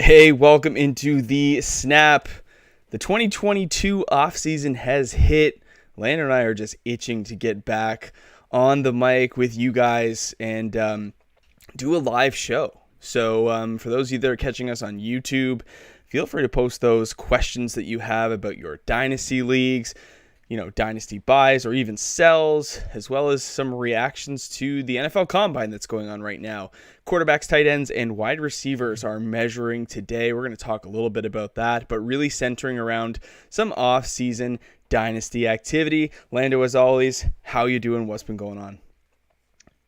Hey, welcome into the Snap. The 2022 offseason has hit. Landon and I are just itching to get back on the mic with you guys and do a live show. So for those of you that are catching us on YouTube, feel free to post those questions that you have about your Dynasty leagues, Dynasty Buys or even sells, as well as some reactions to the NFL Combine that's going on right now. Quarterbacks, tight ends, and wide receivers are measuring today. We're going to talk a little bit about that, but really centering around some off-season Dynasty activity. Lando, as always, how you doing? What's been going on?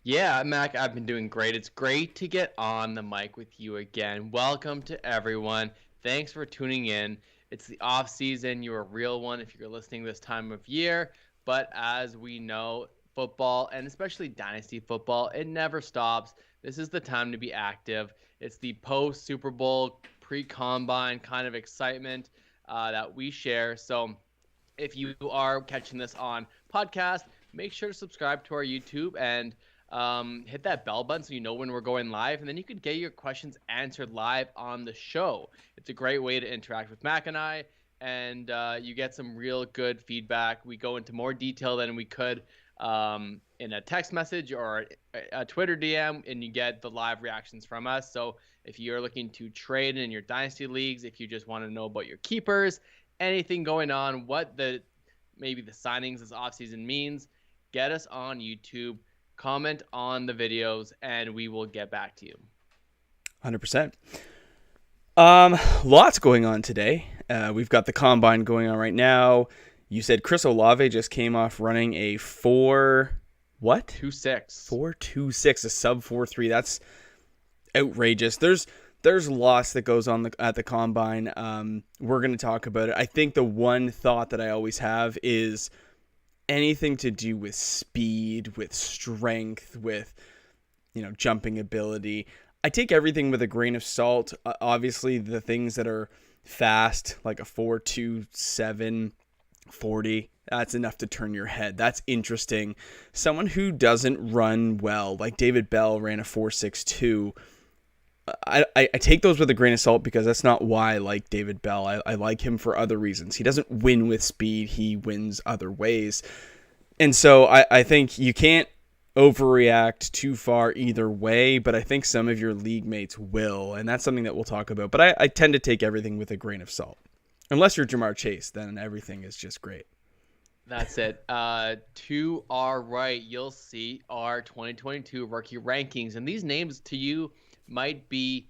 Yeah, Mac, I've been doing great. It's great to get on the mic with you again. Welcome to everyone. Thanks for tuning in. It's the off season. You're a real one if you're listening this time of year. But as we know, football, and especially Dynasty football, it never stops. This is the time to be active. It's the post-Super Bowl, pre-combine kind of excitement that we share. So if you are catching this on podcast, make sure to subscribe to our YouTube and hit that bell button so you know when we're going live, and then you could get your questions answered live on the show. It's a great way to interact with Mac and I, and you get some real good feedback. We go into more detail than we could in a text message or a Twitter DM, and you get the live reactions from us. So if you're looking to trade in your Dynasty leagues, if you just want to know about your keepers, anything going on, what maybe the signings this offseason means, get us on YouTube. Comment on the videos, and we will get back to you. 100%. Lots going on today. We've got the Combine going on right now. You said Chris Olave just came off running a 4.26. 4.26, a sub 4.3. That's outrageous. There's lots that goes on at the Combine. We're going to talk about it. I think the one thought that I always have is anything to do with speed, with strength, with, jumping ability. I take everything with a grain of salt. Obviously, the things that are fast, like a 4.27, 40, that's enough to turn your head. That's interesting. Someone who doesn't run well, like David Bell ran a 4.62. I take those with a grain of salt because that's not why I like David Bell. I like him for other reasons. He doesn't win with speed. He wins other ways. And so I think you can't overreact too far either way, but I think some of your league mates will, and that's something that we'll talk about. But I tend to take everything with a grain of salt. Unless you're Jamar Chase, then everything is just great. That's it. To our right, you'll see our 2022 rookie rankings, and these names to you might be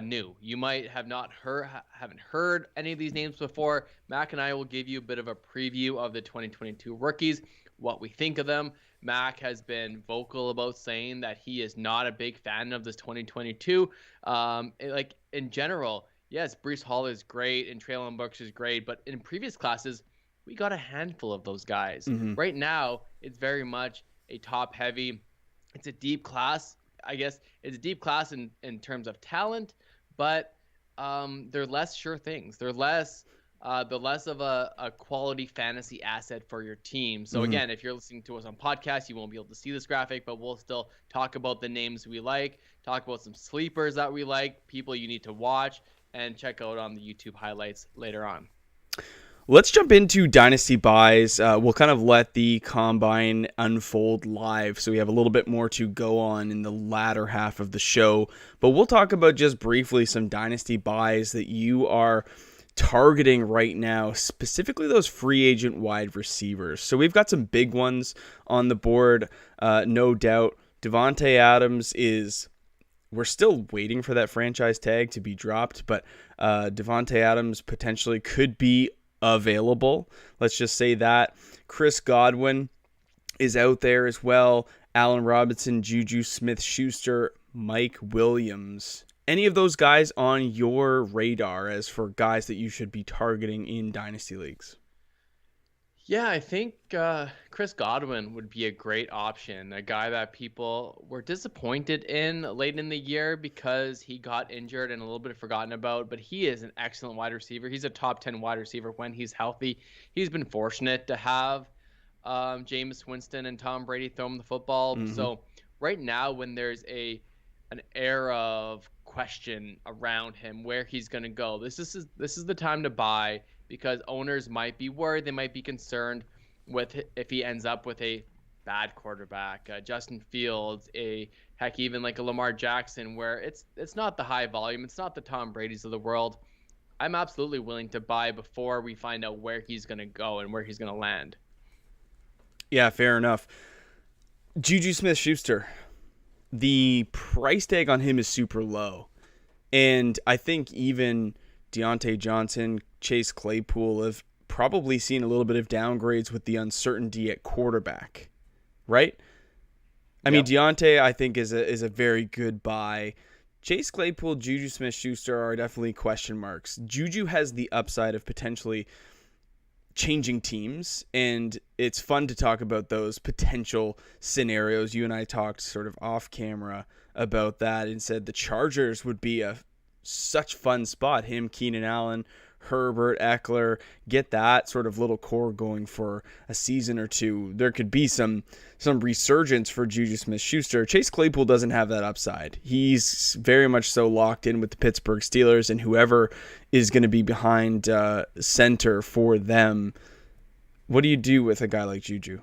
new. You might haven't heard any of these names before. Mac and I will give you a bit of a preview of the 2022 rookies, what we think of them. Mac has been vocal about saying that he is not a big fan of this 2022. In general, yes, Breece Hall is great and Traelin Burks is great, but in previous classes, we got a handful of those guys. Mm-hmm. Right now, it's very much a top-heavy. It's a deep class. I guess it's a deep class in terms of talent, but they're less sure things. They're less of a quality fantasy asset for your team. So again, if you're listening to us on podcast, you won't be able to see this graphic, but we'll still talk about the names we like, talk about some sleepers that we like, people you need to watch, and check out on the YouTube highlights later on. Let's jump into Dynasty Buys. We'll kind of let the Combine unfold live, so we have a little bit more to go on in the latter half of the show. But we'll talk about just briefly some Dynasty Buys that you are targeting right now, specifically those free agent wide receivers. So we've got some big ones on the board, no doubt. Davante Adams we're still waiting for that franchise tag to be dropped, but Davante Adams potentially could be available. Let's just say that. Chris Godwin is out there as well. Allen Robinson, Juju Smith-Schuster, Mike Williams. Any of those guys on your radar as for guys that you should be targeting in Dynasty leagues? Yeah, I think Chris Godwin would be a great option, a guy that people were disappointed in late in the year because he got injured and a little bit forgotten about, but he is an excellent wide receiver. He's a top 10 wide receiver when he's healthy. He's been fortunate to have Jameis Winston and Tom Brady throw him the football. So right now when there's an era of question around him where he's going to go. This is the time to buy, because owners might be worried, they might be concerned with if he ends up with a bad quarterback, Justin Fields, even like a Lamar Jackson, where it's not the high volume, it's not the Tom Brady's of the world. I'm absolutely willing to buy before we find out where he's going to go and where he's going to land. Yeah, fair enough. Juju Smith-Schuster, the price tag on him is super low. And I think even Deontay Johnson, Chase Claypool have probably seen a little bit of downgrades with the uncertainty at quarterback, right? I mean, Deontay, I think, is a very good buy. Chase Claypool, Juju Smith-Schuster are definitely question marks. Juju has the upside of potentially changing teams, and it's fun to talk about those potential scenarios. You and I talked sort of off camera about that and said the Chargers would be such fun spot. Him, Keenan Allen, Herbert, Eckler, get that sort of little core going for a season or two. There could be some resurgence for Juju Smith-Schuster. Chase Claypool doesn't have that upside. He's very much so locked in with the Pittsburgh Steelers and whoever is going to be behind center for them. What do you do with a guy like Juju?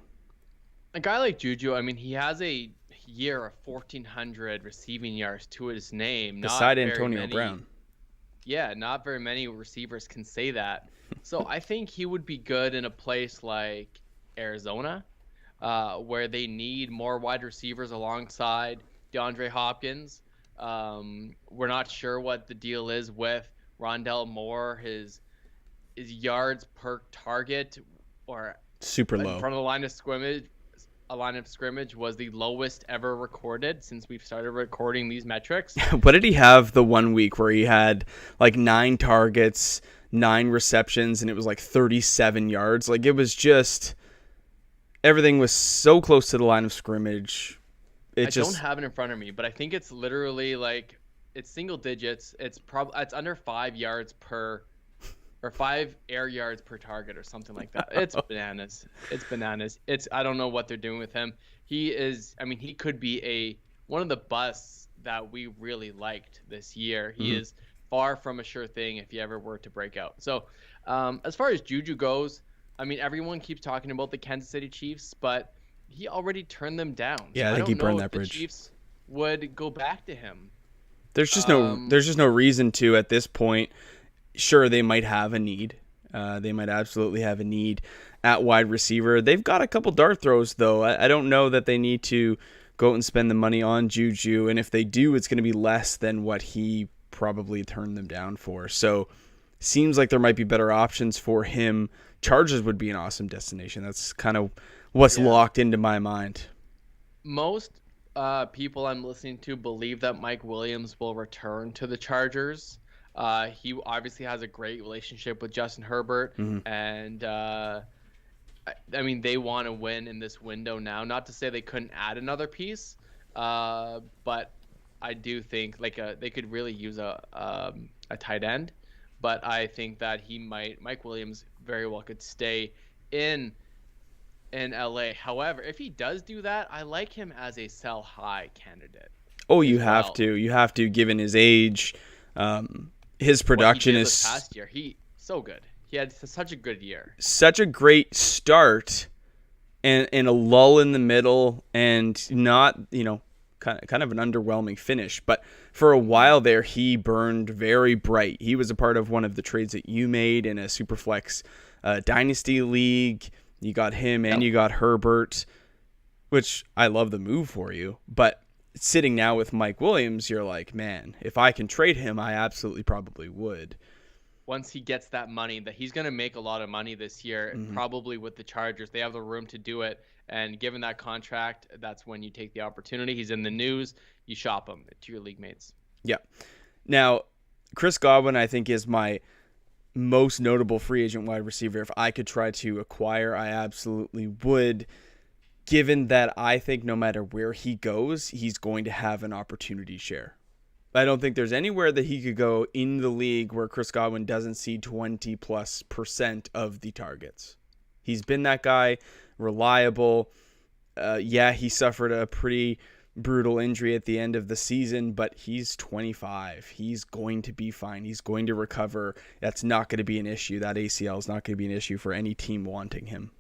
A guy like Juju, I mean, he has a year of 1,400 receiving yards to his name. Beside Antonio Brown. Yeah, not very many receivers can say that. So I think he would be good in a place like Arizona, where they need more wide receivers alongside DeAndre Hopkins. We're not sure what the deal is with Rondell Moore. His yards per target or super low in front of the line of scrimmage. A line of scrimmage was the lowest ever recorded since we've started recording these metrics. What did he have the 1 week where he had like 9 targets, 9 receptions, and it was like 37 yards? Like, it was just, everything was so close to the line of scrimmage. Don't have it in front of me, but I think it's literally like, it's single digits. It's under 5 yards per, or 5 air yards per target or something like that. It's bananas. I don't know what they're doing with him. He could be one of the busts that we really liked this year. He is far from a sure thing if he ever were to break out. So as far as Juju goes, I mean, everyone keeps talking about the Kansas City Chiefs, but he already turned them down. Yeah, I think he burned that bridge. The Chiefs would go back to him. There's just no reason to at this point. Sure, they might have a need. They might absolutely have a need at wide receiver. They've got a couple dart throws, though. I don't know that they need to go out and spend the money on Juju. And if they do, it's going to be less than what he probably turned them down for. So seems like there might be better options for him. Chargers would be an awesome destination. That's kind of what's locked into my mind. Most people I'm listening to believe that Mike Williams will return to the Chargers. He obviously has a great relationship with Justin Herbert, and I mean, they want to win in this window now. Not to say they couldn't add another piece, but I do think they could really use a tight end. But I think that Mike Williams very well could stay in LA. However, if he does do that, I like him as a sell high candidate. Oh, you have to. You have to, given his age. His production is this past year. So good. He had such a good year. Such a great start, and a lull in the middle, and not kind of an underwhelming finish. But for a while there, he burned very bright. He was a part of one of the trades that you made in a Superflex Dynasty League. You got him and you got Herbert, which I love the move for you. But sitting now with Mike Williams, you're like, man, if I can trade him, I absolutely probably would. Once he gets that money, that he's going to make a lot of money this year, probably with the Chargers. They have the room to do it. And given that contract, that's when you take the opportunity. He's in the news. You shop him to your league mates. Yeah. Now, Chris Godwin, I think, is my most notable free agent wide receiver. If I could try to acquire, I absolutely would. Given that I think no matter where he goes, he's going to have an opportunity share. I don't think there's anywhere that he could go in the league where Chris Godwin doesn't see 20+% of the targets. He's been that guy, reliable. He suffered a pretty brutal injury at the end of the season, but he's 25. He's going to be fine. He's going to recover. That's not going to be an issue. That ACL is not going to be an issue for any team wanting him.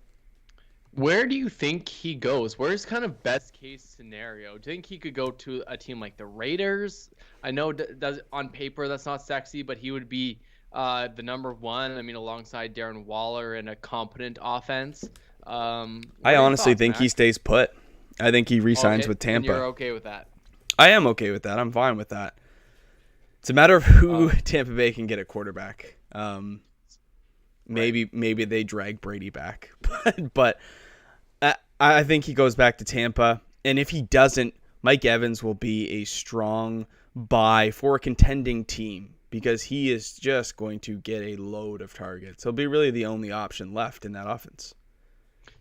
Where do you think he goes? Where's kind of best case scenario? Do you think he could go to a team like the Raiders? I know does on paper that's not sexy, but he would be the number one. I mean, alongside Darren Waller in a competent offense. I honestly think he stays put. I think he re-signs with Tampa. And you're okay with that? I am okay with that. I'm fine with that. It's a matter of who Tampa Bay can get at quarterback. Maybe they drag Brady back, but I think he goes back to Tampa. And if he doesn't, Mike Evans will be a strong buy for a contending team because he is just going to get a load of targets. He'll be really the only option left in that offense.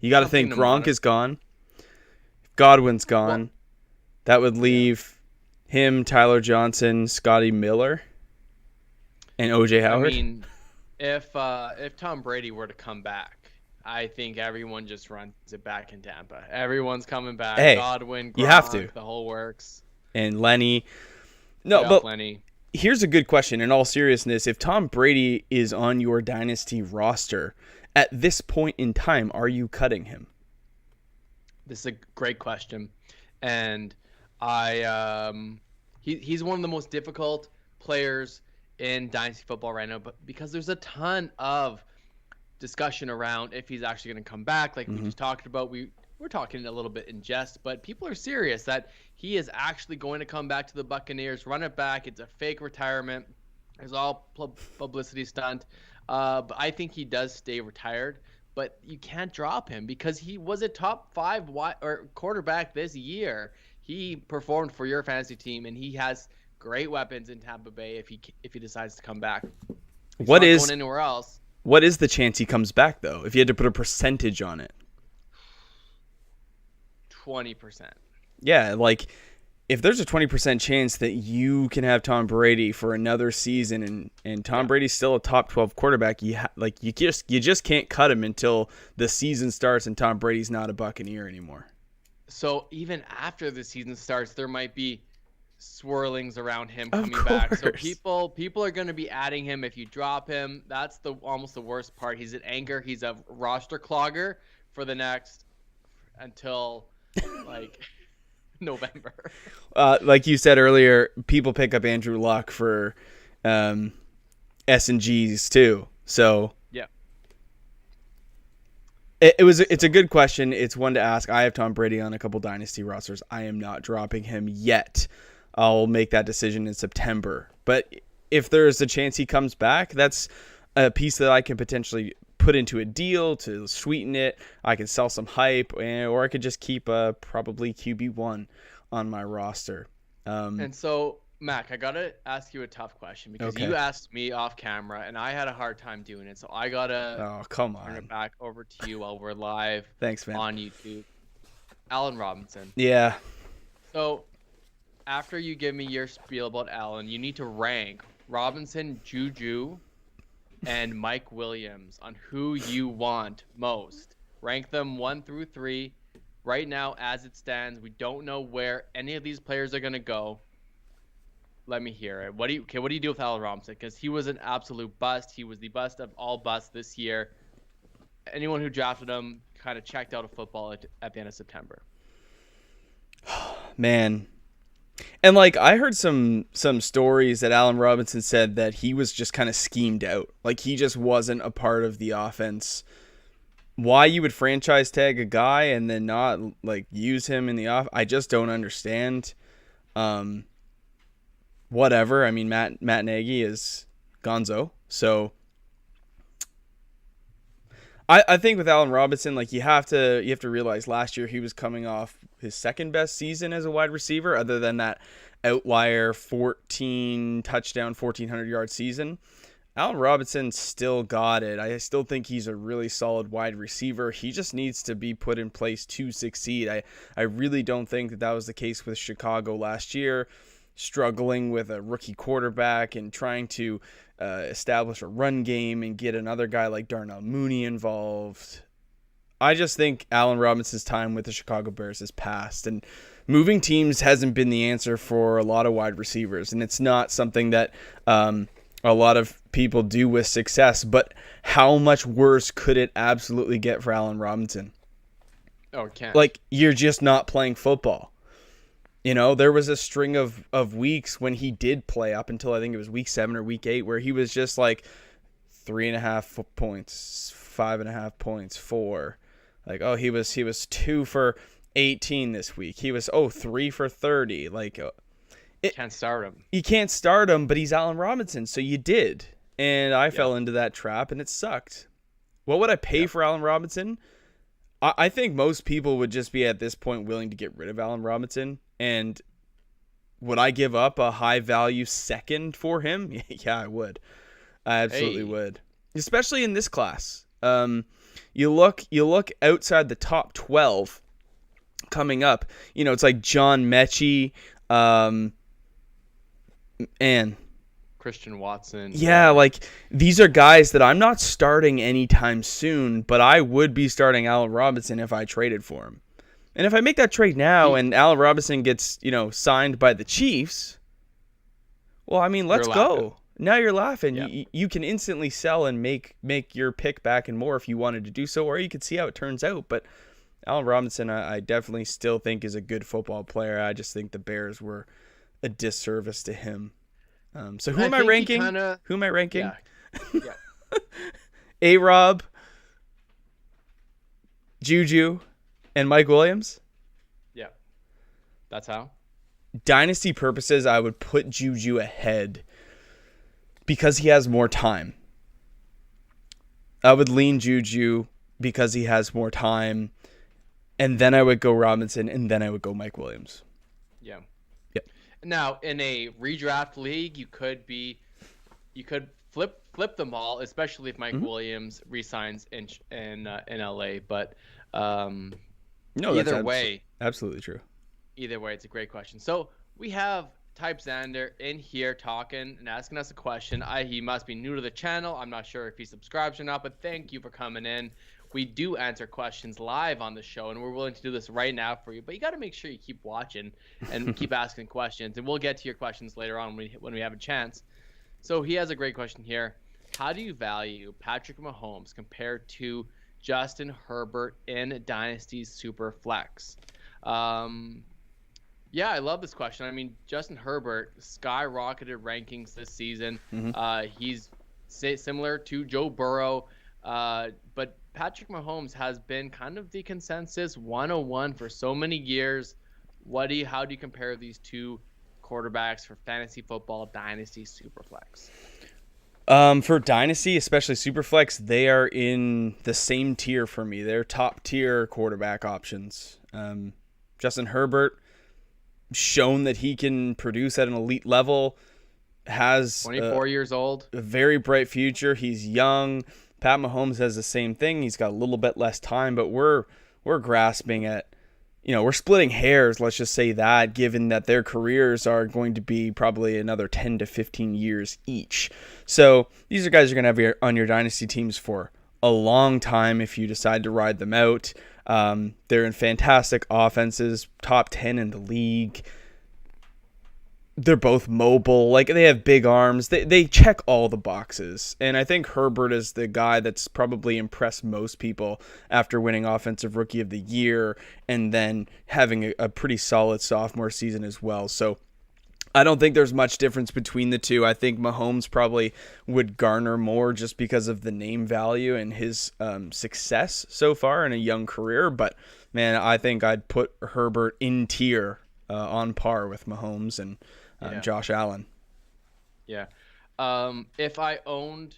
You got to think Gronk is gone. Godwin's gone. That would leave him, Tyler Johnson, Scotty Miller, and OJ Howard. I mean, if Tom Brady were to come back, I think everyone just runs it back in Tampa. Everyone's coming back. Hey, Godwin, Gronk, you have to. The whole works. And Lenny. No, but Lenny. Here's a good question. In all seriousness, if Tom Brady is on your dynasty roster, at this point in time, are you cutting him? This is a great question, and he's one of the most difficult players in dynasty football right now, but because there's a ton of discussion around if he's actually going to come back, like we just talked about. We're talking a little bit in jest, but people are serious that he is actually going to come back to the Buccaneers, run it back. It's a fake retirement. It's all publicity stunt. But I think he does stay retired. But you can't drop him because he was a top 5 quarterback this year. He performed for your fantasy team, and he has great weapons in Tampa Bay if he decides to come back. He's not going anywhere else. What is the chance he comes back, though, if you had to put a percentage on it? 20%. Yeah, like if there's a 20% chance that you can have Tom Brady for another season and Tom Brady's still a top 12 quarterback, you just can't cut him until the season starts and Tom Brady's not a Buccaneer anymore. So even after the season starts, there might be swirlings around him coming back. So people are going to be adding him if you drop him. That's almost the worst part. He's an anchor. He's a roster clogger for the next until like November. Like you said earlier, people pick up Andrew Luck for S&Gs too. So yeah, it's a good question. It's one to ask. I have Tom Brady on a couple dynasty rosters. I am not dropping him yet. I'll make that decision in September. But if there's a chance he comes back, that's a piece that I can potentially put into a deal to sweeten it. I can sell some hype, or I could just keep probably QB1 on my roster. And so, Mac, I gotta ask you a tough question because you asked me off camera, and I had a hard time doing it. So I gotta turn it back over to you while we're live. Thanks, man. On YouTube. Allen Robinson. Yeah. So after you give me your spiel about Allen, you need to rank Robinson, Juju, and Mike Williams on who you want most. Rank them 1 through 3. Right now, as it stands, we don't know where any of these players are going to go. Let me hear it. What do you do with Allen Robinson? Because he was an absolute bust. He was the bust of all busts this year. Anyone who drafted him kind of checked out of football at the end of September. Man. And like I heard some stories that Allen Robinson said that he was just kind of schemed out. Like he just wasn't a part of the offense. Why you would franchise tag a guy and then not like use him in the off? I just don't understand. Whatever. I mean, Matt Nagy is gonzo. So I think with Allen Robinson, like you have to realize last year he was coming off his second best season as a wide receiver, other than that outlier 14 touchdown, 1,400 yard season. Allen Robinson still got it. I still think he's a really solid wide receiver. He just needs to be put in place to succeed. I really don't think that was the case with Chicago last year, struggling with a rookie quarterback and trying to establish a run game and get another guy like Darnell Mooney involved. I just think Allen Robinson's time with the Chicago Bears is past. And moving teams hasn't been the answer for a lot of wide receivers, and it's not something that a lot of people do with success. But how much worse could it absolutely get for Allen Robinson? Oh, it can't. Like, you're just not playing football. You know, there was a string of weeks when he did play up until I think it was week 7 or week 8 where he was just like 3.5 points, 5.5 points, 4. Like, oh, he was 2 for 18 this week. He was 3 for 30. Like, can't start him. You can't start him, but he's Allen Robinson, so you did. And I fell into that trap, and it sucked. What would I pay for Allen Robinson? I think most people would just be at this point willing to get rid of Allen Robinson. And would I give up a high value second for him? Yeah, I would. I absolutely would. Especially in this class. You look outside the top 12 coming up. You know, it's like John Mechie, and Christian Watson. Yeah, like these are guys that I'm not starting anytime soon, but I would be starting Allen Robinson if I traded for him. And if I make that trade now and Allen Robinson gets, signed by the Chiefs, well, I mean, let's go. Now you're laughing. Yeah. You can instantly sell and make your pick back and more if you wanted to do so, or you could see how it turns out. But Allen Robinson, I definitely still think is a good football player. I just think the Bears were a disservice to him. So who am I ranking? Who am I ranking? Yeah. A-Rob, Juju, and Mike Williams? Yeah. That's how? Dynasty purposes, I would put Juju ahead because he has more time. I would lean Juju because he has more time, and then I would go Robinson, and then I would go Mike Williams. Yeah. Yep. Now, in a redraft league, you could flip them all, especially if Mike Williams resigns in LA. But no, either way, absolutely true. Either way, it's a great question. So we have Type Xander in here talking and asking us a question. He must be new to the channel. I'm not sure if he subscribes or not, but thank you for coming in. We do answer questions live on the show, and we're willing to do this right now for you. But you got to make sure you keep watching and keep asking questions, and we'll get to your questions later on when we have a chance. So he has a great question here. How do you value Patrick Mahomes compared to Justin Herbert in Dynasty's Super Flex? Yeah, I love this question. I mean, Justin Herbert skyrocketed rankings this season. He's similar to Joe Burrow, but Patrick Mahomes has been kind of the consensus 101 for so many years. How do you compare these two quarterbacks for fantasy football Dynasty Superflex? For Dynasty, especially Superflex, they are in the same tier for me. They're top tier quarterback options. Justin Herbert, shown that he can produce at an elite level, has 24 years old, a very bright future. He's young. Pat Mahomes has the same thing. He's got a little bit less time, but we're grasping at, we're splitting hairs, let's just say that, given that their careers are going to be probably another 10 to 15 years each. So these are guys you're going to have on your dynasty teams for a long time if you decide to ride them out. They're in fantastic offenses, top 10 in the league. They're both mobile. Like, they have big arms. They check all the boxes. And I think Herbert is the guy that's probably impressed most people after winning Offensive Rookie of the Year and then having a pretty solid sophomore season as well. So I don't think there's much difference between the two. I think Mahomes probably would garner more just because of the name value and his success so far in a young career. But, man, I think I'd put Herbert in tier on par with Mahomes and Josh Allen. Yeah. If I owned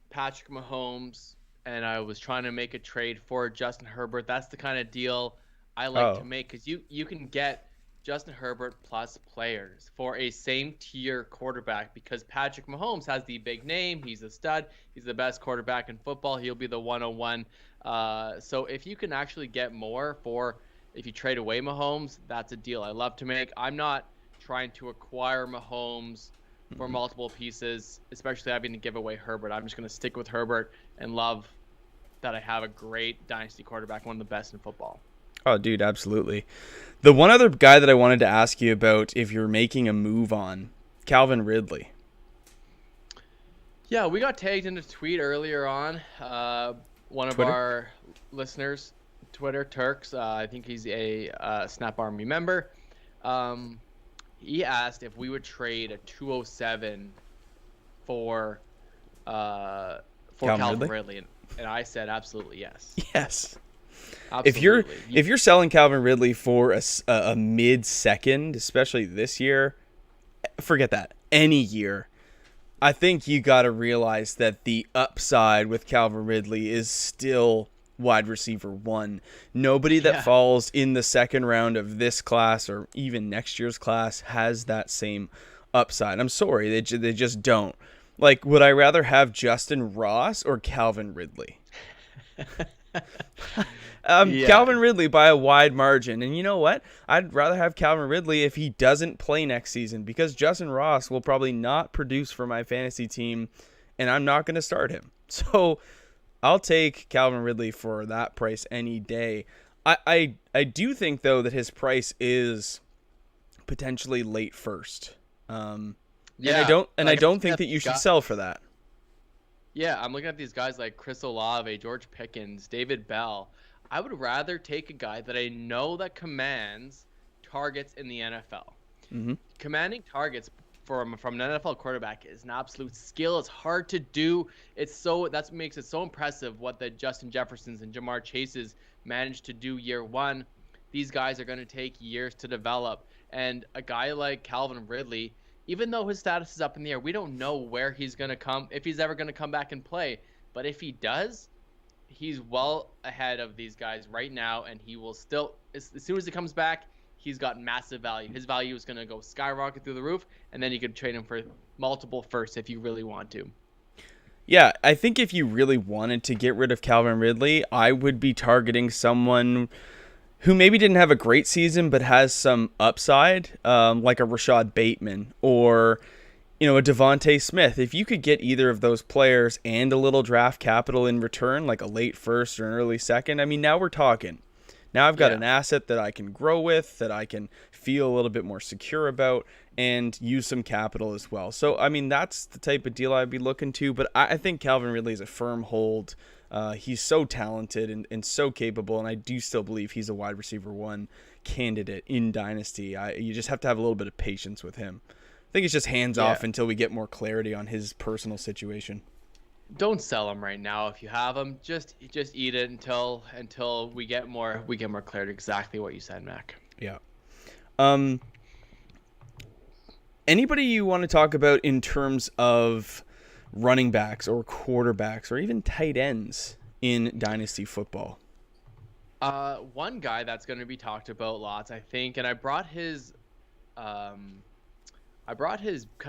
Patrick Mahomes and I was trying to make a trade for Justin Herbert, that's the kind of deal I like to make, because you can get Justin Herbert plus players for a same tier quarterback, because Patrick Mahomes has the big name. He's a stud. He's the best quarterback in football. He'll be the 101. So if you can actually get more if you trade away Mahomes, that's a deal I love to make. I'm not trying to acquire Mahomes for multiple pieces, especially having to give away Herbert. I'm just going to stick with Herbert and love that I have a great dynasty quarterback, one of the best in football. Oh, dude, absolutely. The one other guy that I wanted to ask you about, if you're making a move on, Calvin Ridley. Yeah, we got tagged in a tweet earlier on. One of Twitter? our listeners, Twitter Turks, I think he's a Snap Army member. He asked if we would trade a 207 for Calvin Ridley, and I said absolutely yes. Yes. Absolutely. If you're selling Calvin Ridley for a mid-second, especially this year, forget that. Any year, I think you got to realize that the upside with Calvin Ridley is still wide receiver 1. Nobody that falls in the second round of this class or even next year's class has that same upside. I'm sorry, they just don't. Like, would I rather have Justin Ross or Calvin Ridley? Calvin Ridley by a wide margin. And you know what? I'd rather have Calvin Ridley if he doesn't play next season, because Justin Ross will probably not produce for my fantasy team, and I'm not going to start him. So I'll take Calvin Ridley for that price any day. I do think, though, that his price is potentially late first. And I don't think that you should sell for that. Yeah, I'm looking at these guys like Chris Olave, George Pickens, David Bell. I would rather take a guy that I know that commands targets in the NFL. Mm-hmm. Commanding targets from an NFL quarterback is an absolute skill. It's hard to do. That's what makes it so impressive what the Justin Jeffersons and Jamar Chases managed to do year one. These guys are going to take years to develop. And a guy like Calvin Ridley, even though his status is up in the air, we don't know where he's going to come, if he's ever going to come back and play. But if he does, he's well ahead of these guys right now, and he will still, as soon as he comes back, he's got massive value. His value is going to go skyrocket through the roof, and then you could trade him for multiple firsts if you really want to. Yeah, I think if you really wanted to get rid of Calvin Ridley, I would be targeting someone who maybe didn't have a great season but has some upside, like a Rashad Bateman or a Devontae Smith. If you could get either of those players and a little draft capital in return, like a late first or an early second, I mean, now we're talking. Now I've got an asset that I can grow with, that I can feel a little bit more secure about, and use some capital as well. So, I mean, that's the type of deal I'd be looking to, but I think Calvin Ridley is a firm hold. He's so talented and so capable, and I do still believe he's a wide receiver 1 candidate in Dynasty. You just have to have a little bit of patience with him. I think it's just hands off until we get more clarity on his personal situation. Don't sell him right now. If you have him, just eat it until we get more clarity. Exactly what you said, Mac. Yeah. Anybody you want to talk about in terms of running backs or quarterbacks or even tight ends in Dynasty football? One guy that's going to be talked about lots, I think, and I brought his kind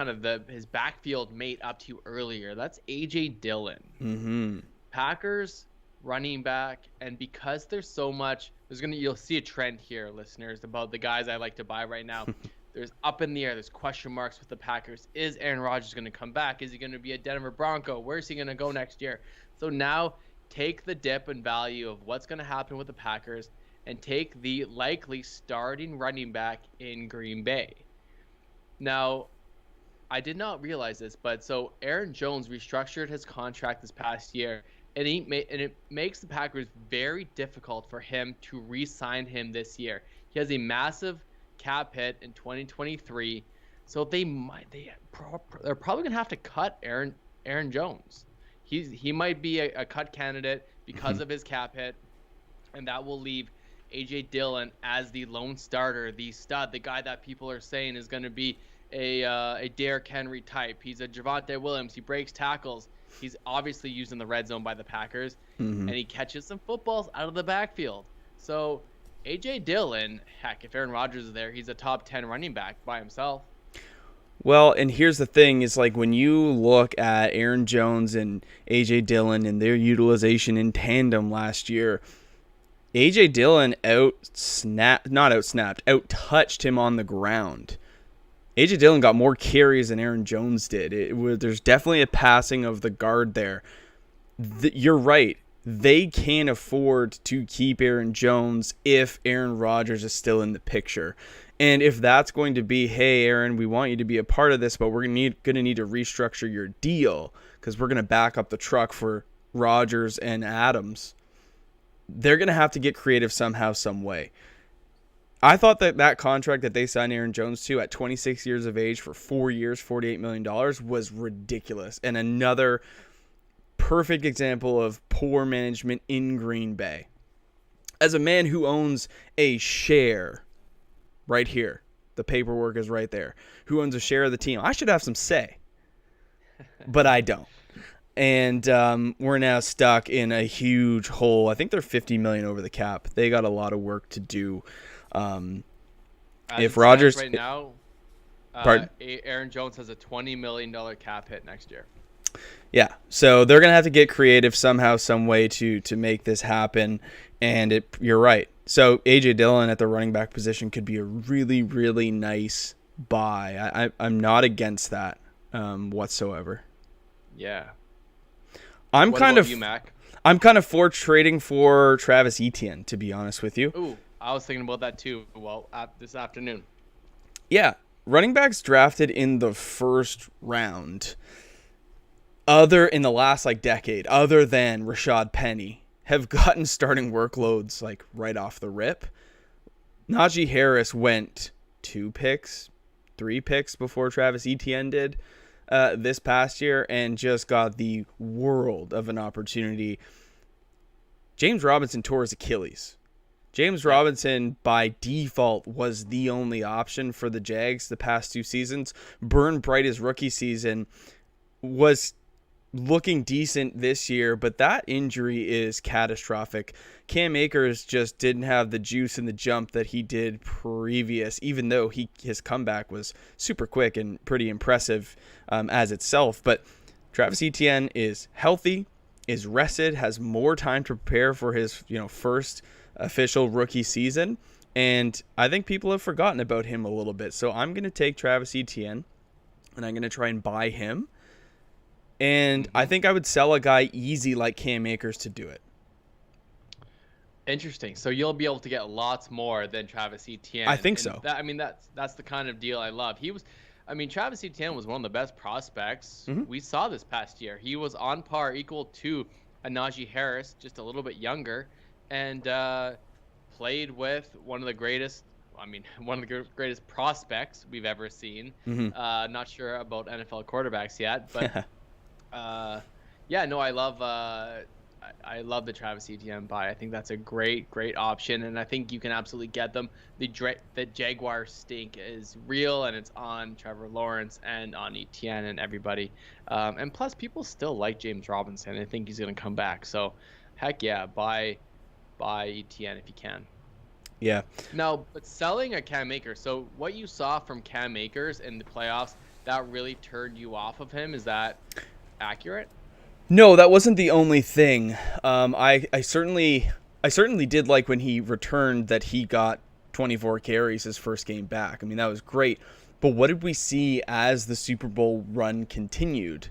of his backfield mate up to you earlier. That's AJ Dillon. Mm-hmm. Packers running back, and because there's so much, you'll see a trend here, listeners, about the guys I like to buy right now. There's up in the air. There's question marks with the Packers. Is Aaron Rodgers going to come back? Is he going to be a Denver Bronco? Where's he going to go next year? So now take the dip in value of what's going to happen with the Packers and take the likely starting running back in Green Bay. Now, I did not realize this, but so Aaron Jones restructured his contract this past year, and it makes the Packers very difficult for him to re-sign him this year. He has a massive cap hit in 2023, so they're probably gonna have to cut Aaron Jones. He might be a cut candidate because of his cap hit, and that will leave AJ Dillon as the lone starter, the stud, the guy that people are saying is going to be a Derrick Henry type. He's a Javonte Williams. He breaks tackles. He's obviously used in the red zone by the Packers, and he catches some footballs out of the backfield. So AJ Dillon, heck, if Aaron Rodgers is there, he's a top 10 running back by himself. Well, and here's the thing, is like when you look at Aaron Jones and AJ Dillon and their utilization in tandem last year, AJ Dillon out-touched him on the ground. AJ Dillon got more carries than Aaron Jones did. There's definitely a passing of the guard there. You're right. they can't afford to keep Aaron Jones if Aaron Rodgers is still in the picture. And if that's going to be, hey, Aaron, we want you to be a part of this, but we're going to need to restructure your deal because we're going to back up the truck for Rodgers and Adams, they're going to have to get creative somehow, some way. I thought that contract that they signed Aaron Jones to at 26 years of age for 4 years, $48 million was ridiculous. And another perfect example of poor management in Green Bay. As a man who owns a share right here, the paperwork is right there, who owns a share of the team, I should have some say, but I don't. And we're now stuck in a huge hole. I think they're $50 million over the cap. They got a lot of work to do. If Rodgers right now, Aaron Jones has a $20 million cap hit next year. Yeah, so they're gonna have to get creative somehow, some way to make this happen. And you're right. So AJ Dillon at the running back position could be a really, really nice buy. I'm not against that whatsoever. Yeah. I'm What kind about of you, Mac? I'm kind of for trading for Travis Etienne, to be honest with you. Ooh, I was thinking about that too. Well, this afternoon. Yeah, running backs drafted in the first round, in the last decade, other than Rashad Penny, have gotten starting workloads right off the rip. Najee Harris went 2 picks, 3 picks before Travis Etienne did this past year, and just got the world of an opportunity. James Robinson tore his Achilles. James Robinson, by default, was the only option for the Jags the past 2 seasons. Burn Bright, his rookie season, was looking decent this year, but that injury is catastrophic. Cam Akers just didn't have the juice and the jump that he did previous, even though his comeback was super quick and pretty impressive as itself. But Travis Etienne is healthy, is rested, has more time to prepare for his first official rookie season, and I think people have forgotten about him a little bit. So I'm going to take Travis Etienne, and I'm going to try and buy him. And I think I would sell a guy easy like Cam Akers to do it. Interesting. So you'll be able to get lots more than Travis Etienne. I think so. That's the kind of deal I love. Travis Etienne was one of the best prospects we saw this past year. He was on par, equal to a Najee Harris, just a little bit younger, and played with one of the greatest prospects we've ever seen. Not sure about NFL quarterbacks yet, but I love the Travis Etienne buy. I think that's a great option, and I think you can absolutely get them. The Jaguar stink is real, and it's on Trevor Lawrence and on Etienne and everybody. And plus, people still like James Robinson. I think he's going to come back. So, heck yeah, buy Etienne if you can. Yeah. Now, but selling a Cam Akers. So, what you saw from Cam Akers in the playoffs, that really turned you off of him. Is that accurate? No, that wasn't the only thing. I certainly did like when he returned that he got 24 carries his first game back. I mean, that was great. But what did we see as the Super Bowl run continued?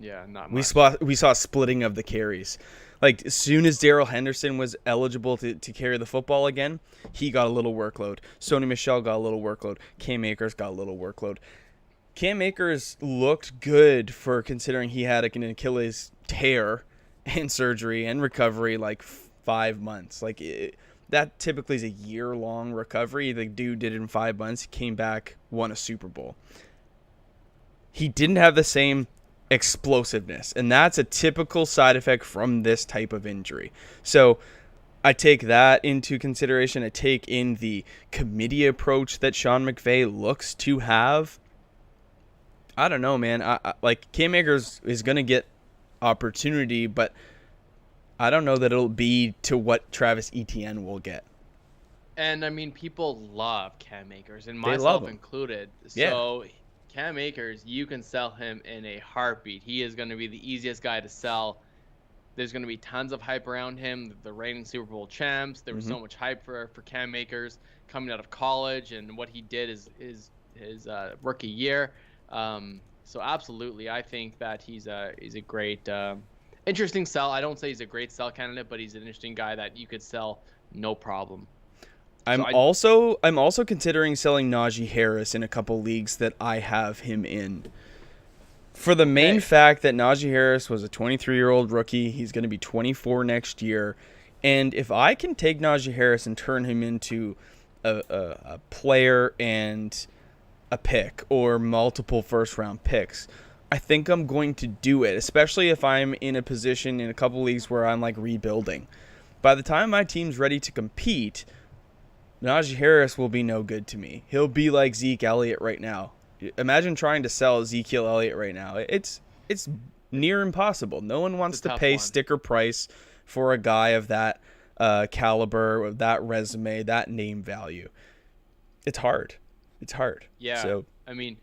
Yeah, not much. We saw splitting of the carries. As soon as Darrell Henderson was eligible to carry the football again, he got a little workload. Sony Michel got a little workload. Cam Akers got a little workload. Cam Akers looked good for considering he had an Achilles tear and surgery and recovery 5 months. That typically is a year-long recovery. The dude did it in 5 months. He came back, won a Super Bowl. He didn't have the same explosiveness, and that's a typical side effect from this type of injury. So I take that into consideration. I take in the committee approach that Sean McVay looks to have. I don't know, man. Cam Akers is going to get opportunity, but I don't know that it'll be to what Travis Etienne will get. And people love Cam Akers, and myself included. So yeah. Cam Akers, you can sell him in a heartbeat. He is going to be the easiest guy to sell. There's going to be tons of hype around him. The reigning Super Bowl champs. There was so much hype for Cam Akers coming out of college, and what he did is his rookie year. So absolutely, I think that he's a great Interesting sell. I don't say he's a great sell candidate, but he's an interesting guy that you could sell no problem. I'm also considering selling Najee Harris in a couple leagues that I have him in. For the main fact that Najee Harris was a 23-year-old rookie, he's going to be 24 next year. And if I can take Najee Harris and turn him into a player and a pick or multiple first-round picks, I think I'm going to do it, especially if I'm in a position in a couple leagues where I'm like rebuilding. By the time my team's ready to compete, Najee Harris will be no good to me. He'll be like Zeke Elliott right now. Imagine trying to sell Ezekiel Elliott right now. It's near impossible. No one wants to pay sticker price for a guy of that caliber, of that resume, that name value. It's hard. Yeah. So I mean,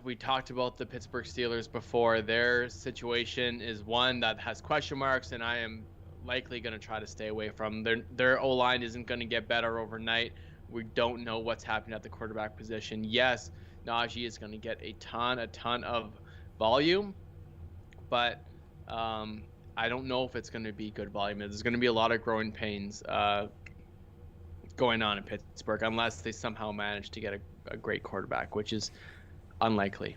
we talked about the Pittsburgh Steelers before. Their situation is one that has question marks, and I am likely going to try to stay away from. Their O-line isn't going to get better overnight. We don't know what's happening at the quarterback position. Yes, Najee is going to get a ton of volume, but I don't know if it's going to be good volume. There's going to be a lot of growing pains going on in Pittsburgh unless they somehow manage to get a great quarterback, which is unlikely.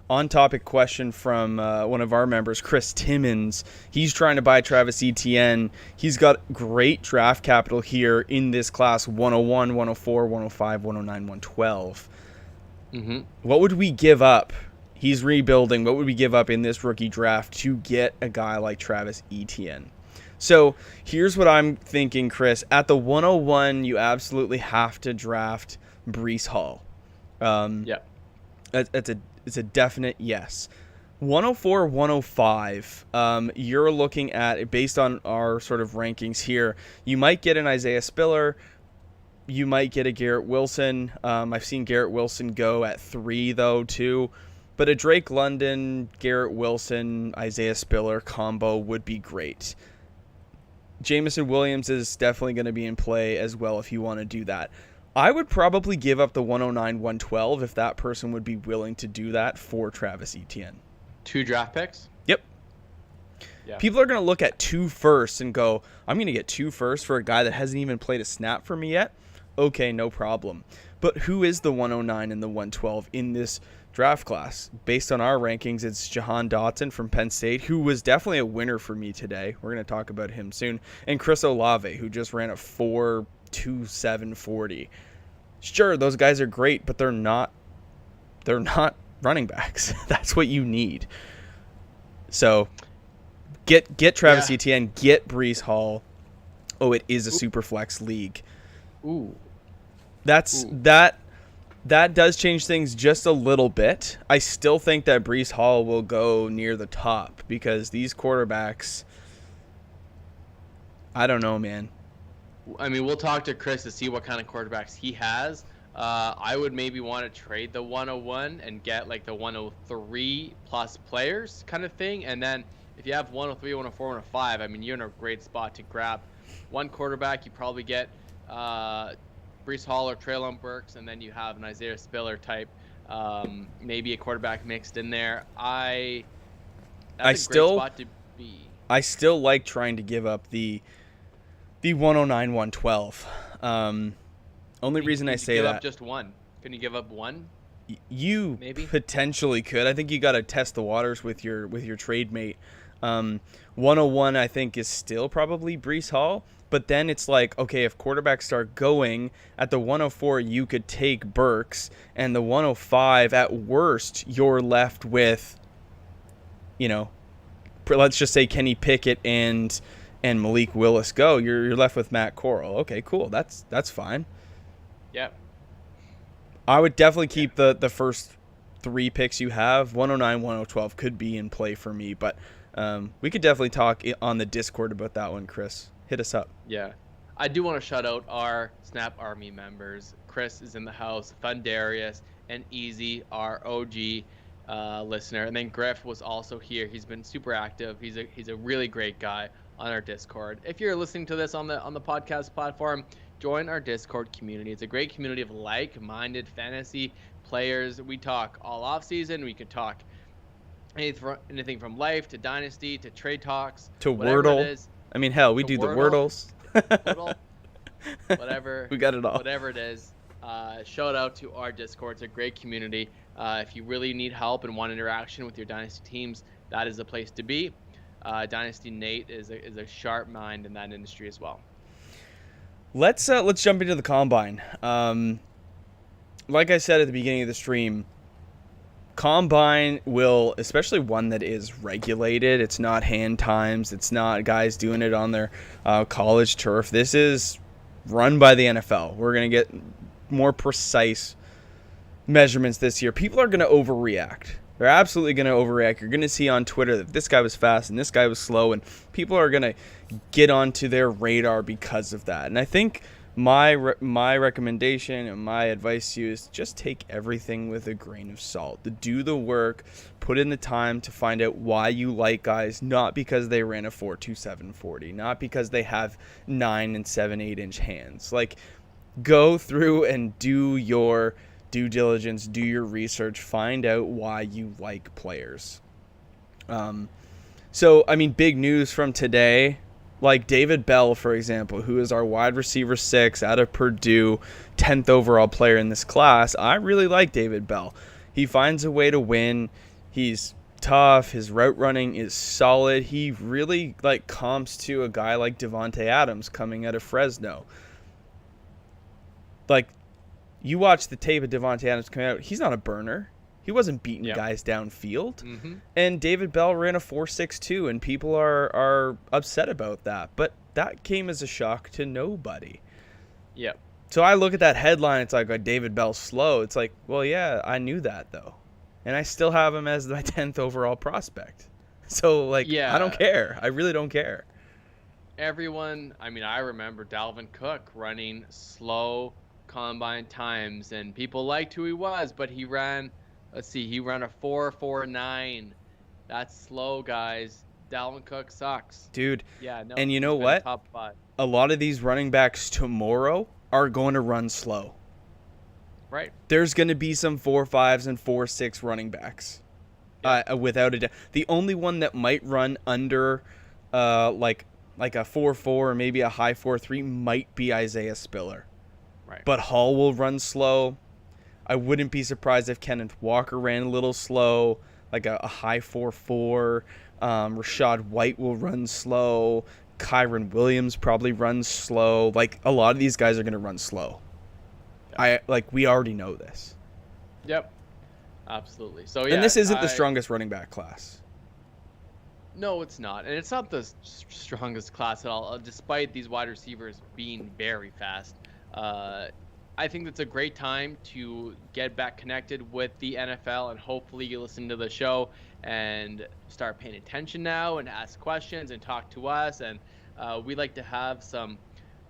On-topic question from one of our members, Chris Timmons. He's trying to buy Travis Etienne. He's got great draft capital here in this class, 101, 104, 105, 109, 112. Mm-hmm. What would we give up? He's rebuilding. What would we give up in this rookie draft to get a guy like Travis Etienne? So here's what I'm thinking, Chris. At the 101, you absolutely have to draft Breece Hall. Yeah. It's a definite yes. 104, 105, you're looking at, based on our sort of rankings here, you might get an Isaiah Spiller. You might get a Garrett Wilson. I've seen Garrett Wilson go at 3, though, too. But a Drake London, Garrett Wilson, Isaiah Spiller combo would be great. Jameson Williams is definitely going to be in play as well if you want to do that. I would probably give up the 109, 112 if that person would be willing to do that for Travis Etienne. 2 draft picks? Yep. Yeah. People are going to look at 2 firsts and go, I'm going to get 2 firsts for a guy that hasn't even played a snap for me yet. Okay, no problem. But who is the 109 and the 112 in this draft class? Based on our rankings, it's Jahan Dawson from Penn State, who was definitely a winner for me today. We're going to talk about him soon. And Chris Olave, who just ran a 4.27 40. Sure, those guys are great, but they're not running backs. That's what you need. So get Travis Etienne, get Breece Hall. Oh, it is a super flex league. Ooh. That does change things just a little bit. I still think that Breece Hall will go near the top because these quarterbacks, I don't know, man. I mean, we'll talk to Chris to see what kind of quarterbacks he has. I would maybe want to trade the 101 and get like the 103 plus players kind of thing. And then if you have 103, 104, 105, I mean, you're in a great spot to grab one quarterback. You probably get Breece Hall or Traelin Burks, and then you have an Isaiah Spiller type, maybe a quarterback mixed in there. That's a great spot to be. I still like trying to give up the 109, 112. Only reason I say that. Give up just one. Can you give up one? You maybe potentially could. I think you got to test the waters with your trade mate. 101, I think, is still probably Breece Hall. But then it's like, okay, if quarterbacks start going at the 104, you could take Burks, and the 105, at worst, you're left with, let's just say Kenny Pickett and Malik Willis go. You're left with Matt Corral. Okay, cool. That's fine. Yeah. I would definitely keep the first 3 picks you have. 109, 112 could be in play for me, but we could definitely talk on the Discord about that one, Chris. Hit us up. Yeah. I do want to shout out our Snap Army members. Chris is in the house, Fundarius, and Easy, our OG listener. And then Griff was also here. He's been super active. He's a really great guy on our Discord. If you're listening to this on the podcast platform, join our Discord community. It's a great community of like-minded fantasy players. We talk all off season. We could talk anything from life to dynasty to trade talks to whatever it Wordle. is. I mean, hell, we To do the Wordle, Wordles. Wordle, whatever. We got it all. Whatever it is. Shout out to our Discord. It's a great community. If you really need help and want interaction with your dynasty teams, that is the place to be. Dynasty Nate is a sharp mind in that industry as well. Let's jump into the combine. Like I said at the beginning of the stream, combine will, especially one that is regulated. It's not hand times. It's not guys doing it on their college turf. This is run by the NFL. We're going to get more precise measurements this year. People are going to overreact. They're absolutely going to overreact. You're going to see on Twitter that this guy was fast and this guy was slow, and people are going to get onto their radar because of that. And I think my recommendation and my advice to you is just take everything with a grain of salt. To do the work, put in the time to find out why you like guys, not because they ran a 4.27 40, not because they have 9 and 7, 8-inch hands. Like, go through and do your due diligence, do your research, find out why you like players. So, I mean, big news from today, like David Bell, for example, who is our wide receiver 6 out of Purdue, 10th overall player in this class. I really like David Bell. He finds a way to win. He's tough. His route running is solid. He really comps to a guy like Devontae Adams coming out of Fresno. Like, you watch the tape of Devontae Adams coming out, he's not a burner. He wasn't beating guys downfield. Mm-hmm. And David Bell ran a 4.62, and people are upset about that. But that came as a shock to nobody. Yep. So I look at that headline, it's like, David Bell's slow. It's like, well, yeah, I knew that, though. And I still have him as my 10th overall prospect. So, I don't care. I really don't care. Everyone, I mean, I remember Dalvin Cook running slow combine times, and people liked who he was, but he ran... he ran a 4.49. That's slow, guys. Dalvin Cook sucks. Dude. Yeah, no. And you know what? Top 5. A lot of these running backs tomorrow are going to run slow. Right. There's going to be some 4.5s and 4.6 running backs. Yeah. Without a doubt. The only one that might run under like a 4.4 or maybe a high 4.3 might be Isaiah Spiller. Right. But Hall will run slow. I wouldn't be surprised if Kenneth Walker ran a little slow, like a high 4.4. Rashad White will run slow. Kyron Williams probably runs slow. Like, a lot of these guys are going to run slow. We already know this. Yep. Absolutely. So, yeah. And this isn't the strongest running back class. No, it's not. And it's not the strongest class at all, despite these wide receivers being very fast. I think that's a great time to get back connected with the NFL, and hopefully you listen to the show and start paying attention now and ask questions and talk to us. And we like to have some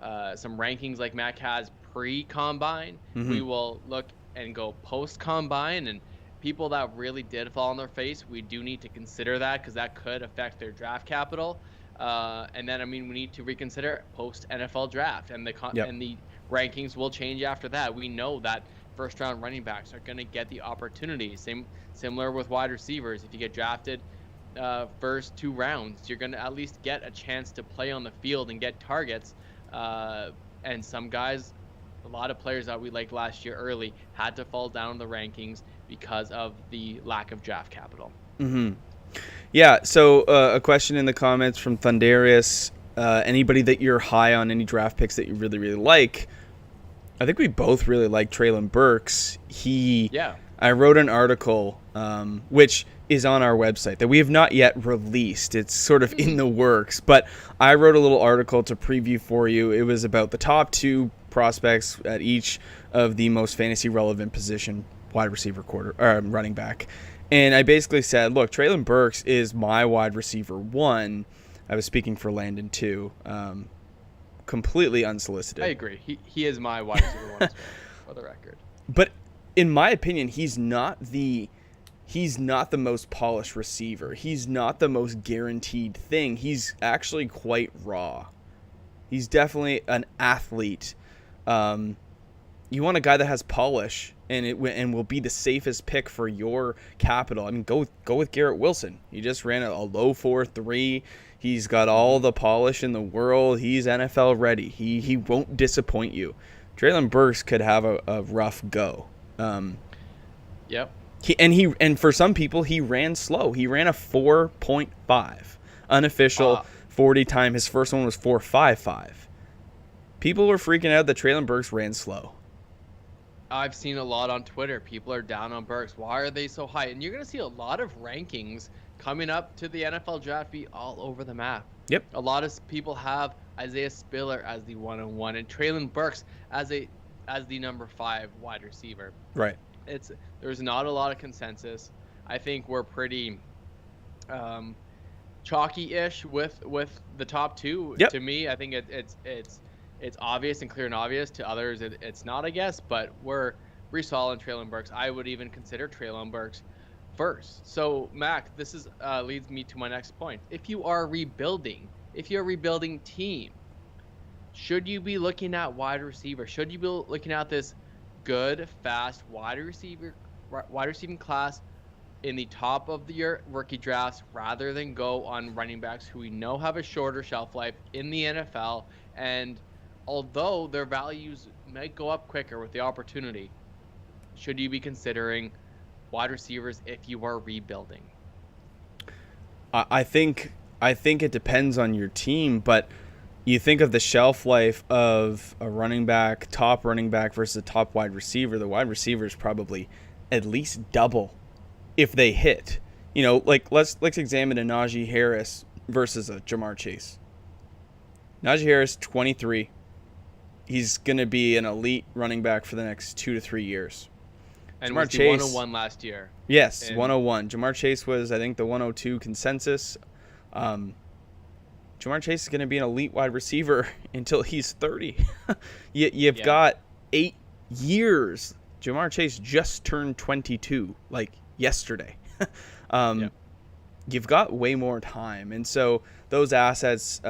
rankings like Mac has pre-combine. Mm-hmm. We will look and go post-combine, and people that really did fall on their face, we do need to consider that because that could affect their draft capital. And then, we need to reconsider post-NFL draft, and the rankings will change after that. We know that first-round running backs are going to get the opportunity. Similar with wide receivers. If you get drafted first 2 rounds, you're going to at least get a chance to play on the field and get targets. And some guys, a lot of players that we liked last year early, had to fall down the rankings because of the lack of draft capital. Mm-hmm. Yeah, so a question in the comments from Thundarius. Anybody that you're high on, any draft picks that you really, really like? I think we both really like Traelin Burks. I wrote an article, which is on our website, that we have not yet released. It's sort of in the works. But I wrote a little article to preview for you. It was about the top 2 prospects at each of the most fantasy relevant position, wide receiver, running back. And I basically said, look, Traelin Burks is my wide receiver 1. I was speaking for Landon too, completely unsolicited. I agree. He is my wide receiver 1 as well, for the record. But in my opinion, he's not the most polished receiver. He's not the most guaranteed thing. He's actually quite raw. He's definitely an athlete. you want a guy that has polish and will be the safest pick for your capital. I mean, go with Garrett Wilson. He just ran a low 4.3. He's got all the polish in the world. He's NFL ready. He won't disappoint you. Traelin Burks could have a rough go. Yep. And for some people he ran slow. He ran a 4.5 unofficial 40 time. His first one was 4.55. People were freaking out that Traelin Burks ran slow. I've seen a lot on Twitter. People are down on Burks. Why are they so high? And you're going to see a lot of rankings coming up to the NFL draft be all over the map. Yep. A lot of people have Isaiah Spiller as the 101 and Traelin Burks as the number 5 wide receiver. Right. There's not a lot of consensus. I think we're pretty chalky-ish with the top 2. Yep. To me, I think it's obvious and clear and obvious. To others, it's not, I guess. But we're Breece and Traelin Burks. I would even consider Traelin Burks first. So, Mac, this leads me to my next point. If you're a rebuilding team, should you be looking at wide receiver? Should you be looking at this good, fast wide receiving class in the top of your rookie drafts rather than go on running backs who we know have a shorter shelf life in the NFL? And although their values might go up quicker with the opportunity, should you be considering wide receivers if you are rebuilding? I think it depends on your team, but you think of the shelf life of a running back, top running back versus a top wide receiver. The wide receiver is probably at least double if they hit. You know, like let's examine a Najee Harris versus a Jamar Chase. Najee Harris, 23. He's going to be an elite running back for the next 2 to 3 years. And Jamar was the Chase, 101 last year. Yes, 101. Jamar Chase was, I think, the 102 consensus. Jamar Chase is going to be an elite wide receiver until he's 30. You've got 8 years. Jamar Chase just turned 22, like yesterday. You've got way more time. And so those assets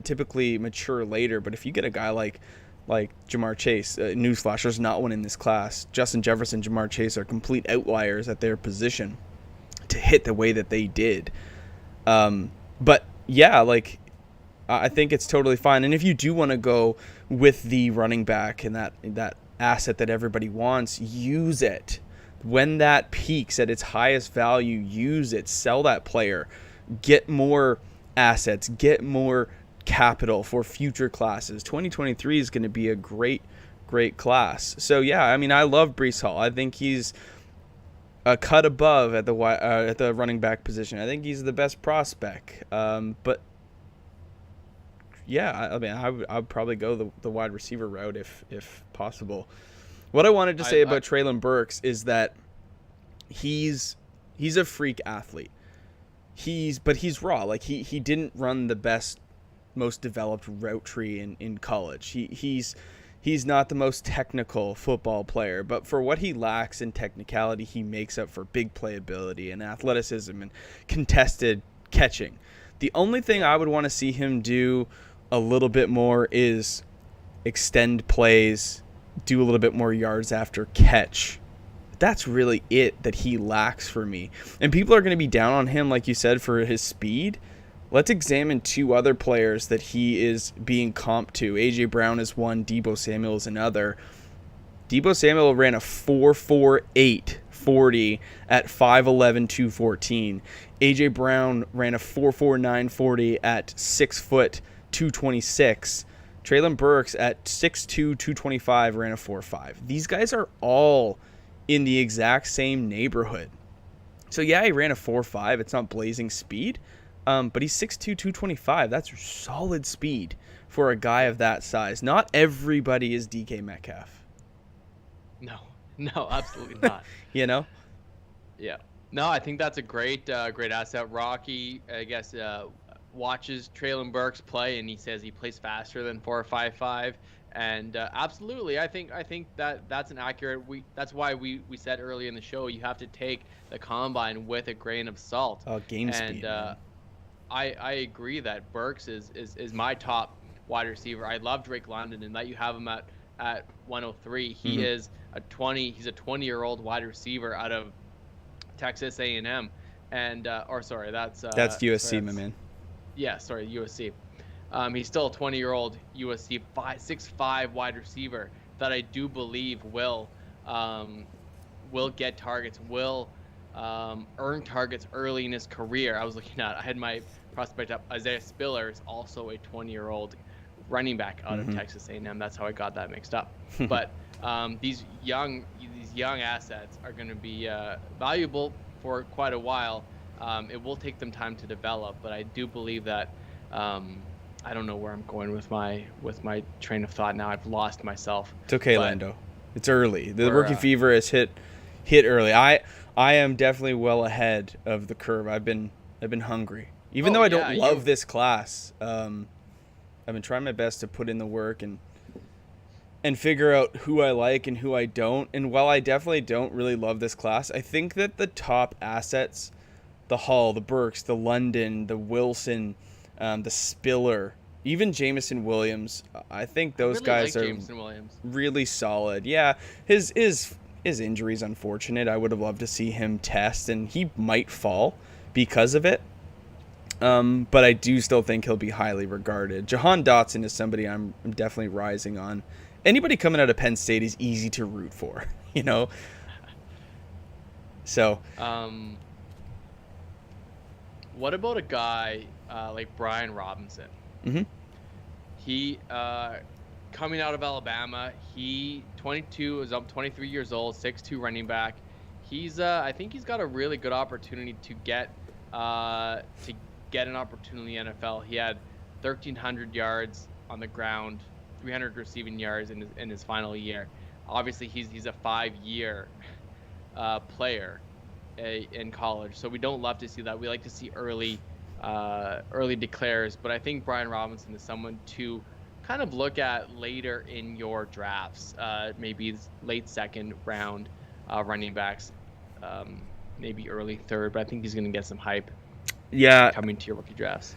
typically mature later. But if you get a guy like Jamar Chase, newsflash, there's not one in this class. Justin Jefferson, Jamar Chase are complete outliers at their position to hit the way that they did. But yeah, like I think it's totally fine. And if you do want to go with the running back and that asset that everybody wants, use it. When that peaks at its highest value, use it. Sell that player. Get more assets. Get more capital for future classes. 2023 is going to be a great class. So yeah, I mean, I love Breece Hall. I think he's a cut above at the running back position. I think he's the best prospect. But yeah, I mean, I would probably go the wide receiver route if possible. What I wanted to say about Traelin Burks is that he's a freak athlete. But he's raw. Like he didn't run the best, most developed route tree in college. He's not the most technical football player, but for what he lacks in technicality, he makes up for big playability and athleticism and contested catching. The only thing I would want to see him do a little bit more is extend plays, do a little bit more yards after catch. That's really it that he lacks for me. And people are going to be down on him, like you said, for his speed. Let's examine 2 other players that he is being comped to. A.J. Brown is one, Deebo Samuel is another. Deebo Samuel ran a 4.48 40 at 5'11", 214. A.J. Brown ran a 4.49 40 at 6 foot 226. Traelin Burks at 6'2", 225 ran a 4.5. These guys are all in the exact same neighborhood. So yeah, he ran a 4.5. It's not blazing speed. But he's 6'2", 225. That's solid speed for a guy of that size. Not everybody is DK Metcalf. No, absolutely not. You know? Yeah. No, I think that's a great asset. Rocky, I guess, watches Traelin Burks play, and he says he plays faster than 4.55. And absolutely, I think that's an accurate. That's why we said early in the show you have to take the combine with a grain of salt. Game speed. And I agree that Burks is my top wide receiver. I love Drake London, and that you have him at at 103. He is he's a 20-year-old wide receiver out of Texas A&M, and that's USC, my man. Yeah, sorry, USC. He's still a 20-year-old USC 6'5" wide receiver that I do believe will get targets, will earn targets early in his career. I had my prospect up. Isaiah Spiller is also a 20-year-old running back out of Texas A&M. That's how I got that mixed up. But these young assets are going to be valuable for quite a while. It will take them time to develop, but I do believe that I don't know where I'm going with my train of thought now. I've lost myself. It's okay, Lando. It's early. The rookie fever has hit early. I am definitely well ahead of the curve. I've been hungry. Even though I don't love this class, I've been trying my best to put in the work and figure out who I like and who I don't. And while I definitely don't really love this class, I think that the top assets, the Hall, the Burks, the London, the Wilson, the Spiller, even Jameson Williams, I think those guys are really solid. Yeah, his injury's unfortunate. I would have loved to see him test, and he might fall because of it. But I do still think he'll be highly regarded. Jahan Dawson is somebody I'm definitely rising on. Anybody coming out of Penn State is easy to root for, you know? So. What about a guy like Brian Robinson? Mm-hmm. He, coming out of Alabama, 22, is up 23 years old, 6'2" running back. I think he's got a really good opportunity to get an opportunity in the NFL. He had 1,300 yards on the ground, 300 receiving yards in his final year. Obviously, he's a 5-year player in college, so we don't love to see that. We like to see early declares, but I think Brian Robinson is someone to kind of look at later in your drafts, maybe late second round running backs, maybe early third, but I think he's going to get some hype. Yeah, coming to your rookie drafts.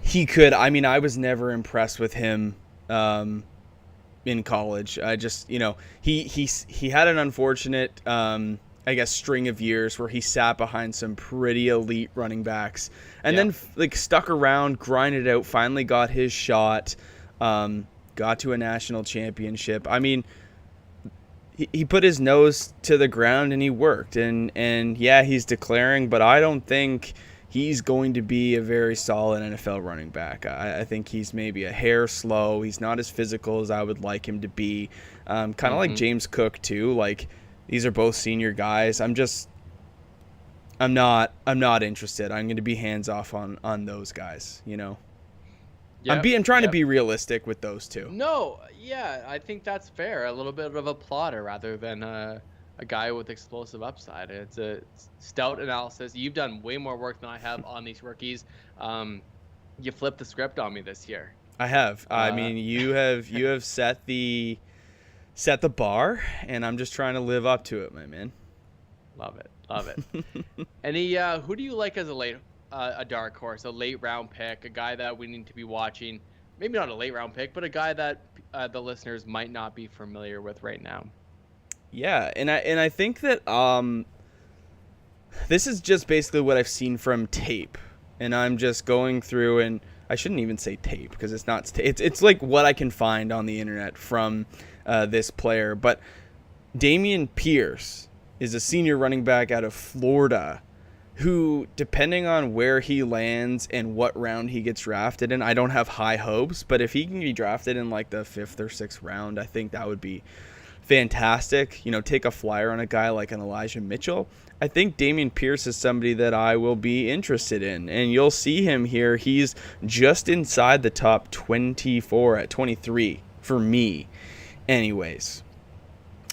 He could. I mean, I was never impressed with him in college. I just, he had an unfortunate string of years where he sat behind some pretty elite running backs and then stuck around, grinded out, finally got his shot, got to a national championship. I mean, he put his nose to the ground and he worked, and yeah, he's declaring, but I don't think he's going to be a very solid NFL running back. I think he's maybe a hair slow. He's not as physical as I would like him to be. Kind of like James Cook too. Like, these are both senior guys. I'm not interested. I'm going to be hands off on those guys, Yep, I'm trying to be realistic with those two. No, yeah, I think that's fair. A little bit of a plotter rather than a guy with explosive upside. It's a stout analysis. You've done way more work than I have on these rookies. You flipped the script on me this year. I have. I mean, you have set the bar, and I'm just trying to live up to it, my man. Love it. Any who do you like as a dark horse, a late round pick, a guy that we need to be watching? Maybe not a late round pick, but a guy that the listeners might not be familiar with right now. Yeah, and I think that this is just basically what I've seen from tape, and I'm just going through, and I shouldn't even say tape because it's not. It's like what I can find on the internet from this player. But Damien Pierce is a senior running back out of Florida, who, depending on where he lands and what round he gets drafted in, I don't have high hopes. But if he can be drafted in like the 5th or 6th round, I think that would be fantastic. Take a flyer on a guy like an Elijah Mitchell. I think Damien Pierce is somebody that I will be interested in, and you'll see him here. He's just inside the top 24 at 23 for me anyways.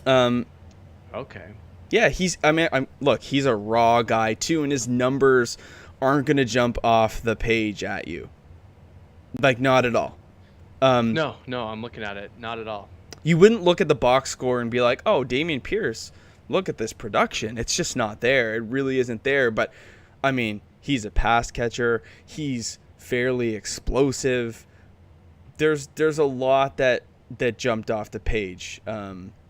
Okay. Yeah, he's a raw guy too, and his numbers aren't going to jump off the page at you. Like, not at all. No, I'm looking at it. Not at all. You wouldn't look at the box score and be like, oh, Damien Pierce, look at this production. It's just not there. It really isn't there. But, I mean, he's a pass catcher. He's fairly explosive. There's a lot that that jumped off the page.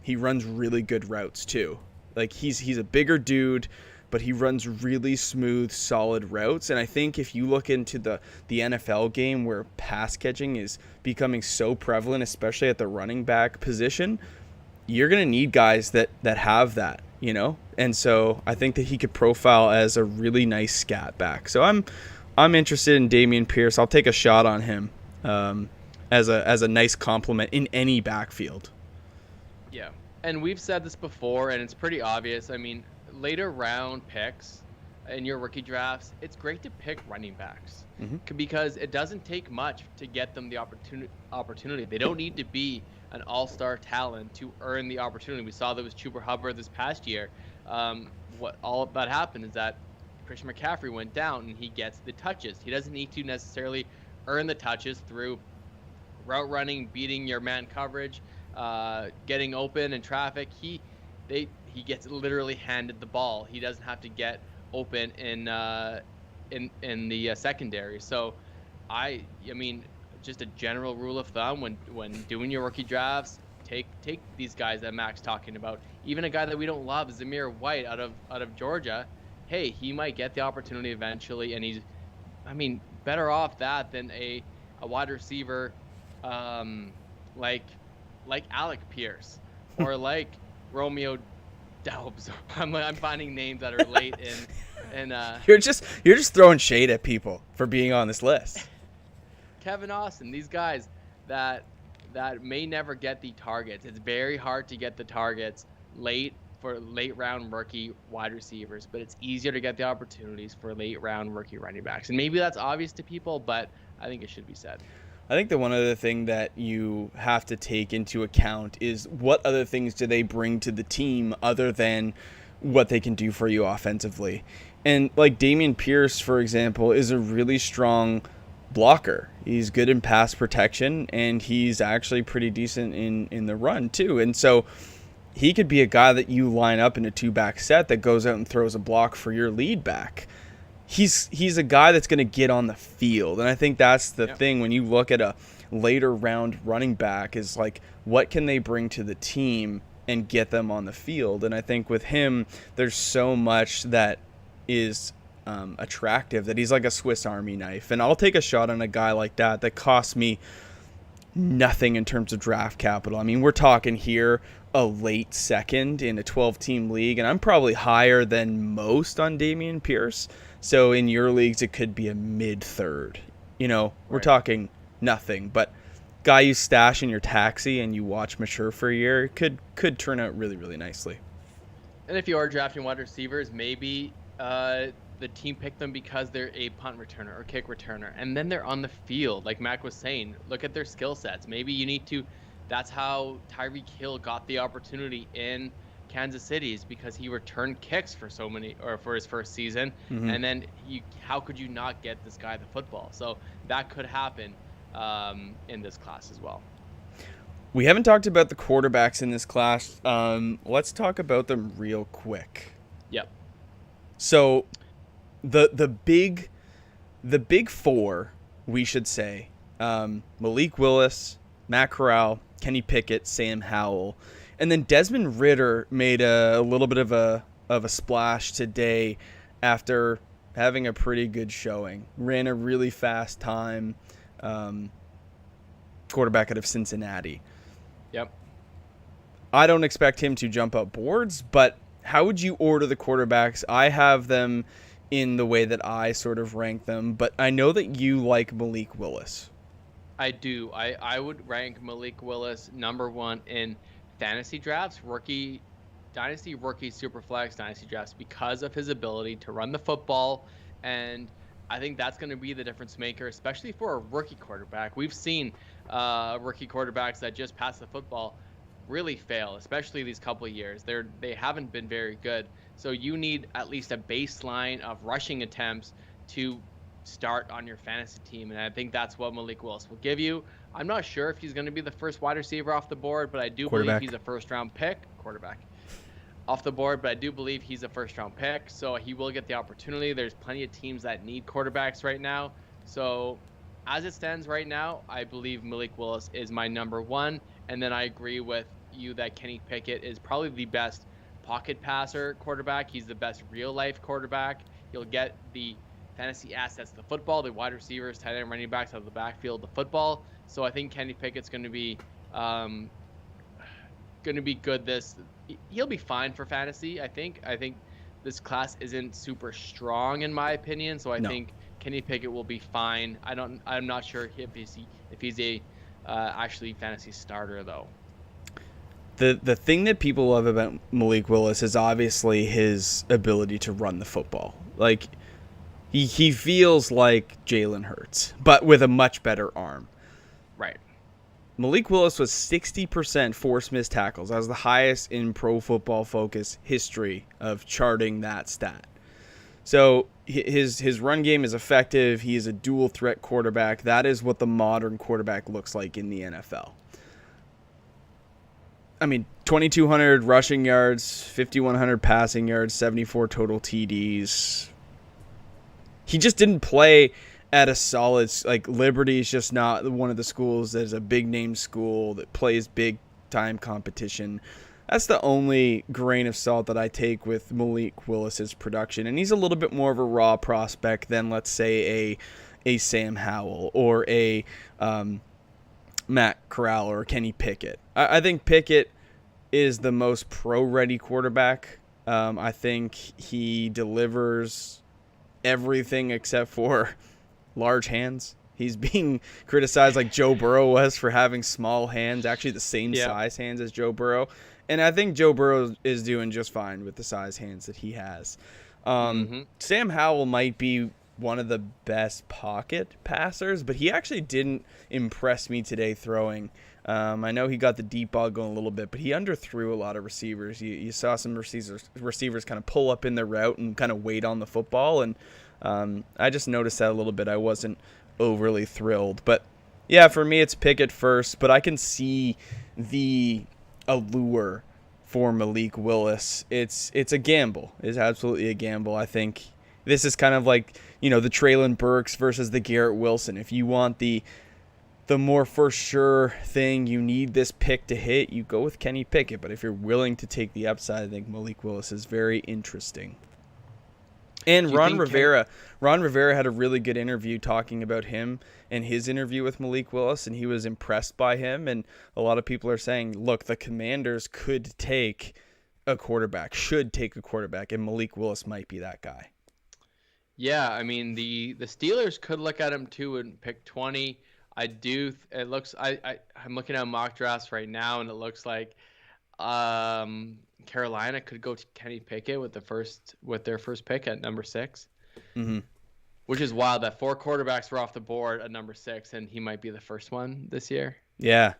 He runs really good routes too. Like he's a bigger dude, but he runs really smooth, solid routes. And I think if you look into the NFL game where pass catching is becoming so prevalent, especially at the running back position, you're going to need guys that have that, you know? And so I think that he could profile as a really nice scat back. So I'm interested in Damien Pierce. I'll take a shot on him as a nice compliment in any backfield. Yeah. And we've said this before, and it's pretty obvious. I mean, later round picks in your rookie drafts, it's great to pick running backs because it doesn't take much to get them the opportunity. They don't need to be an all-star talent to earn the opportunity. We saw that with Chuba Hubbard this past year. What all that happened is that Christian McCaffrey went down and he gets the touches. He doesn't need to necessarily earn the touches through route running, beating your man coverage, getting open in traffic. He gets literally handed the ball. He doesn't have to get open in the secondary. So I mean, just a general rule of thumb when doing your rookie drafts, take these guys that Mack's talking about. Even a guy that we don't love, Zamir White out of Georgia. Hey, he might get the opportunity eventually, and he's, I mean, better off that than a wide receiver like Alec Pierce or like Romeo Doubs. I'm finding names that are late in You're just throwing shade at people for being on this list. Kevin Austin, these guys that may never get the targets. It's very hard to get the targets late for late round rookie wide receivers, but it's easier to get the opportunities for late round rookie running backs. And maybe that's obvious to people, but I think it should be said. I think the one other thing that you have to take into account is what other things do they bring to the team other than what they can do for you offensively. And like Damien Pierce, for example, is a really strong blocker. He's good in pass protection, and he's actually pretty decent in the run too. And so he could be a guy that you line up in a two-back set that goes out and throws a block for your lead back. He's a guy that's going to get on the field. And I think that's the thing when you look at a later round running back is like, what can they bring to the team and get them on the field? And I think with him, there's so much that is attractive that he's like a Swiss Army knife. And I'll take a shot on a guy like that costs me nothing in terms of draft capital. I mean, we're talking here a late second in a 12-team league, and I'm probably higher than most on Damien Pierce. So in your leagues, it could be a mid-third. You know, we're talking nothing, but guy you stash in your taxi and you watch mature for a year could turn out really, really nicely. And if you are drafting wide receivers, maybe the team picked them because they're a punt returner or kick returner, and then they're on the field. Like Mac was saying, look at their skill sets. Maybe you need to. That's how Tyreek Hill got the opportunity in Kansas City, is because he returned kicks for his first season, and then how could you not get this guy the football? So that could happen in this class as well. We haven't talked about the quarterbacks in this class. Let's talk about them real quick. Yep. So the big four, we should say, Malik Willis, Matt Corral, Kenny Pickett, Sam Howell, and then Desmond Ridder made a little bit of a splash today after having a pretty good showing. Ran a really fast time, quarterback out of Cincinnati. Yep. I don't expect him to jump up boards, but how would you order the quarterbacks? I have them in the way that I sort of rank them, but I know that you like Malik Willis. I do. I would rank Malik Willis number one in fantasy drafts, dynasty, rookie, superflex, dynasty drafts, because of his ability to run the football. And I think that's going to be the difference maker, especially for a rookie quarterback. We've seen rookie quarterbacks that just pass the football really fail, especially these couple of years. They haven't been very good. So you need at least a baseline of rushing attempts to start on your fantasy team, and I think that's what Malik Willis will give you. I'm not sure if he's going to be the first wide receiver off the board, but I do believe he's a first-round pick. Quarterback off the board, but I do believe he's a first-round pick, so he will get the opportunity. There's plenty of teams that need quarterbacks right now. So as it stands right now, I believe Malik Willis is my number one, And then I agree with you that Kenny Pickett is probably the best pocket passer quarterback. He's the best real life quarterback. He'll get the fantasy assets, the football, the wide receivers, tight end, running backs out of the backfield, the football. So I think Kenny Pickett's going to be good. He'll be fine for fantasy. I think this class isn't super strong in my opinion. So I think Kenny Pickett will be fine. I'm not sure if he's a actually fantasy starter though. The thing that people love about Malik Willis is obviously his ability to run the football. Like he feels like Jalen Hurts, but with a much better arm. Right. Malik Willis was 60% forced missed tackles. That was the highest in Pro Football Focus history of charting that stat. So his run game is effective. He is a dual threat quarterback. That is what the modern quarterback looks like in the NFL. I mean, 2,200 rushing yards, 5,100 passing yards, 74 total TDs. He just didn't play at a solid, like Liberty is just not one of the schools that is a big name school that plays big time competition. That's the only grain of salt that I take with Malik Willis's production. And he's a little bit more of a raw prospect than, let's say, a Sam Howell or a Matt Corral or Kenny Pickett. I think Pickett is the most pro-ready quarterback. I think he delivers everything except for large hands. He's being criticized like Joe Burrow was for having small hands, actually the same size hands as Joe Burrow. And I think Joe Burrow is doing just fine with the size hands that he has. Sam Howell might be one of the best pocket passers, but he actually didn't impress me today throwing. I know he got the deep ball going a little bit, but he underthrew a lot of receivers. You saw some receivers kind of pull up in their route and kind of wait on the football, and I just noticed that a little bit. I wasn't overly thrilled. But, yeah, for me it's Pickett first, but I can see the allure for Malik Willis. It's a gamble. It's absolutely a gamble. I think this is kind of like, the Traelin Burks versus the Garrett Wilson. If you want the more for sure thing, you need this pick to hit, you go with Kenny Pickett. But if you're willing to take the upside, I think Malik Willis is very interesting. And Ron Rivera had a really good interview talking about him and his interview with Malik Willis, and he was impressed by him. And a lot of people are saying, look, the Commanders should take a quarterback, and Malik Willis might be that guy. Yeah, I mean, the Steelers could look at him too and pick 20. I'm looking at mock drafts right now, and it looks like Carolina could go to Kenny Pickett with their first pick at number 6, which is wild that 4 quarterbacks were off the board at number 6, and he might be the first one this year. Yeah.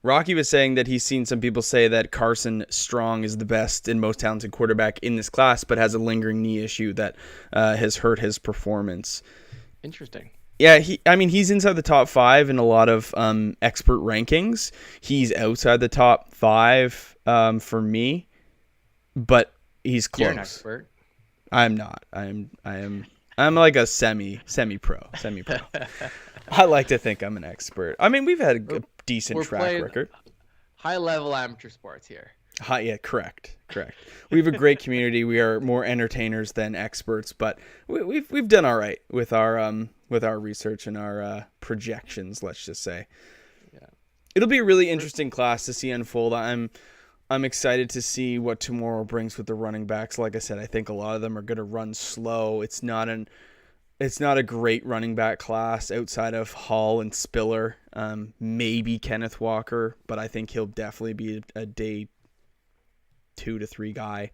Rocky was saying that he's seen some people say that Carson Strong is the best and most talented quarterback in this class, but has a lingering knee issue that has hurt his performance. Interesting. Yeah, he's inside the top 5 in a lot of expert rankings. He's outside the top 5 for me, but he's close. You're an expert. I'm not. I'm like a semi-pro. I like to think I'm an expert. I mean, we've had a decent track record. High-level amateur sports here. Yeah, correct. We have a great community. We are more entertainers than experts, but we've done all right with our research and our projections. Let's just say, yeah, it'll be a really interesting class to see unfold. I'm excited to see what tomorrow brings with the running backs. Like I said, I think a lot of them are going to run slow. It's not a great running back class outside of Hall and Spiller, maybe Kenneth Walker, but I think he'll definitely be a day 2 to 3 guy.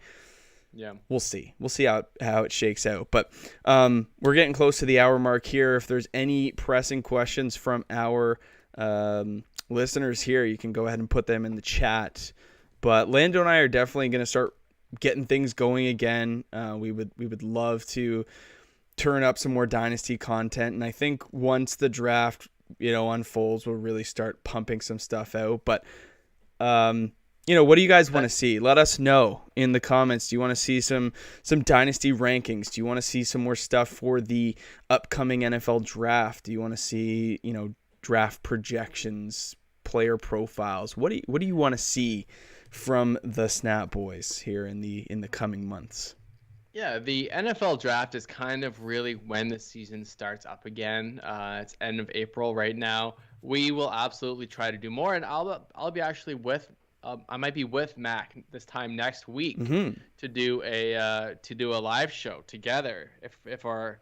Yeah, we'll see how it shakes out. But we're getting close to the hour mark here. If there's any pressing questions from our listeners here, you can go ahead and put them in the chat. But Lando and I are definitely going to start getting things going again. We would love to turn up some more Dynasty content, and I think once the draft unfolds, we'll really start pumping some stuff out. But what do you guys want to see? Let us know in the comments. Do you want to see some Dynasty rankings? Do you want to see some more stuff for the upcoming NFL draft? Do you want to see draft projections, player profiles. What do you want to see from the Snap Boys here in the coming months? Yeah, the NFL draft is kind of really when the season starts up again. It's end of April right now. We will absolutely try to do more, and I'll be actually with I might be with Mac this time next week to do a live show together if our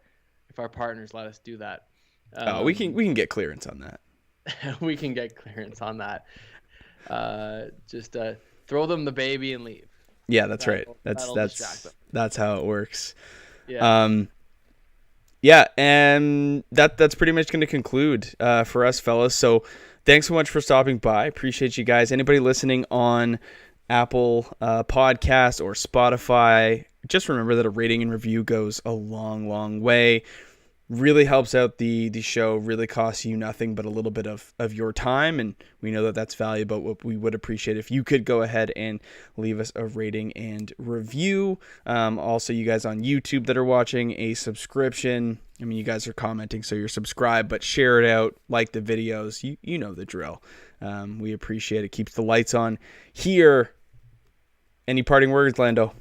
partners let us do that. We can get clearance on that. We can get clearance on that. Just throw them the baby and leave. Yeah, that's right. That's how it works. Yeah. Yeah, and that's pretty much going to conclude for us, fellas. So thanks so much for stopping by. Appreciate you guys. Anybody listening on Apple Podcast or Spotify, just remember that a rating and review goes a long, long way. Really helps out the show, really costs you nothing but a little bit of your time, and we know that that's valuable. What we would appreciate if you could go ahead and leave us a rating and review. Also, you guys on YouTube that are watching, a subscription. I mean, you guys are commenting, so you're subscribed, but share it out, like the videos. You know the drill. We appreciate it. Keeps the lights on here. Any parting words, Lando?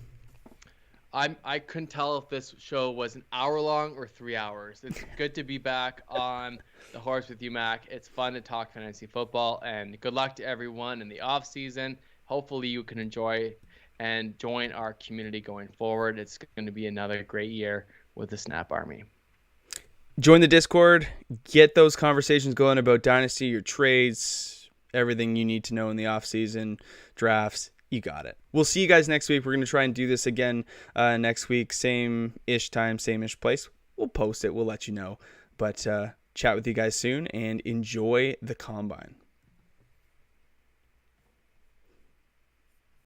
I couldn't tell if this show was an hour long or 3 hours. It's good to be back on the horse with you, Mac. It's fun to talk fantasy football, and good luck to everyone in the off season. Hopefully you can enjoy and join our community going forward. It's going to be another great year with the Snap Army. Join the Discord. Get those conversations going about Dynasty, your trades, everything you need to know in the off season, drafts. You got it. We'll see you guys next week. We're going to try and do this again next week. Same-ish time, same-ish place. We'll post it. We'll let you know. But chat with you guys soon, and enjoy the Combine.